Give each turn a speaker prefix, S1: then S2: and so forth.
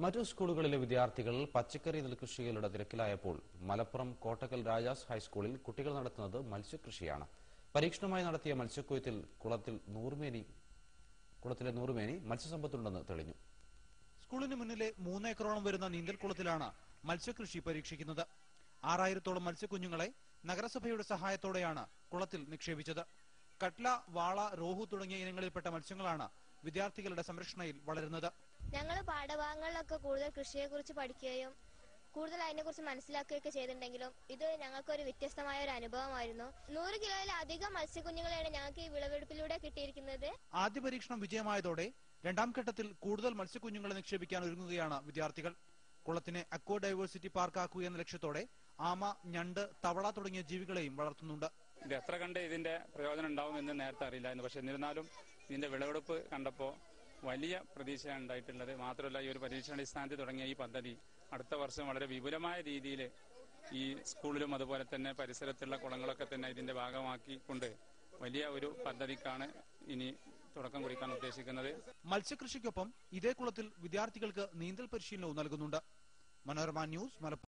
S1: മറ്റു സ്കൂളുകളിലെ വിദ്യാർത്ഥികൾ പച്ചക്കറി നെൽകൃഷികളുടെ തിരക്കിലായപ്പോൾ മലപ്പുറം കോട്ടക്കൽ രാജാസ് ഹൈസ്കൂളിൽ കുട്ടികൾ നടത്തുന്നത് മത്സ്യകൃഷിയാണ്. പരീക്ഷണമായി നടത്തിയ മത്സ്യക്കൊയ്ത്തിൽ കുളത്തിലെ നൂറുമേനി മത്സ്യസമ്പത്തുണ്ടെന്ന് തെളിഞ്ഞു.
S2: സ്കൂളിന് മുന്നിലെ 3 ഏക്കറോളം വരുന്ന നീന്തൽക്കുളത്തിലാണ് മത്സ്യകൃഷി പരീക്ഷിക്കുന്നത്. 6000-ഓളം മത്സ്യക്കുഞ്ഞുങ്ങളെ നഗരസഭയുടെ സഹായത്തോടെയാണ് കുളത്തിൽ നിക്ഷേപിച്ചത്. കട്ല, വാള, റോഹു തുടങ്ങിയ ഇനങ്ങളിൽപ്പെട്ട മത്സ്യങ്ങളാണ് വിദ്യാർത്ഥികളുടെ സംരക്ഷണയിൽ വളരുന്നത്.
S3: ഞങ്ങൾ പാഠഭാഗങ്ങളിലൊക്കെ കൂടുതൽ കൃഷിയെക്കുറിച്ച് പഠിക്കുകയും കൂടുതൽ അതിനെക്കുറിച്ച് മനസ്സിലാക്കുകയൊക്കെ ചെയ്തിട്ടുണ്ടെങ്കിലും ഇത് ഞങ്ങൾക്കൊരു വ്യത്യസ്തമായ ഒരു അനുഭവമായിരുന്നു. 100 കിലോയിലധികം മത്സ്യക്കുഞ്ഞുങ്ങളെയാണ് ഞങ്ങൾക്ക് ഈ വിളവെടുപ്പിലൂടെ കിട്ടിയിരിക്കുന്നത്.
S2: ആദ്യ പരീക്ഷണം വിജയമായതോടെ രണ്ടാം ഘട്ടത്തിൽ കൂടുതൽ മത്സ്യക്കുഞ്ഞുങ്ങളെ നിക്ഷേപിക്കാൻ ഒരുങ്ങുകയാണ് വിദ്യാർത്ഥികൾ. കുളത്തിനെ അക്വ ഡൈവേഴ്സിറ്റി പാർക്കാക്കുക എന്ന ലക്ഷ്യത്തോടെ ആമ, ഞണ്ട്, തവള തുടങ്ങിയ ജീവികളെയും വളർത്തുന്നുണ്ട്.
S4: ഇത് എത്ര കണ്ട് ഇതിന്റെ പ്രയോജനം ഉണ്ടാവുമെന്ന് നേരത്തെ അറിയില്ലായിരുന്നു. പക്ഷെ എന്നിരുന്നാലും ഇതിന്റെ വിളവെടുപ്പ് കണ്ടപ്പോൾ വലിയ പ്രതീക്ഷയാണ് ഉണ്ടായിട്ടുള്ളത്. മാത്രമല്ല, ഈ ഒരു പരീക്ഷണാടിസ്ഥാനത്തിൽ തുടങ്ങിയ ഈ പദ്ധതി അടുത്ത വർഷം വളരെ വിപുലമായ രീതിയിൽ ഈ സ്കൂളിലും അതുപോലെ തന്നെ പരിസരത്തുള്ള കുളങ്ങളൊക്കെ തന്നെ ഇതിന്റെ ഭാഗമാക്കിക്കൊണ്ട് വലിയ ഒരു പദ്ധതിക്കാണ് ഇനി തുടക്കം കുറിക്കാൻ ഉദ്ദേശിക്കുന്നത്.
S2: മത്സ്യകൃഷിക്കൊപ്പം ഇതേ കുളത്തിൽ വിദ്യാർത്ഥികൾക്ക് നീന്തൽ പരിശീലനവും നൽകുന്നുണ്ട്. മനോരമ ന്യൂസ്, മലപ്പുറം.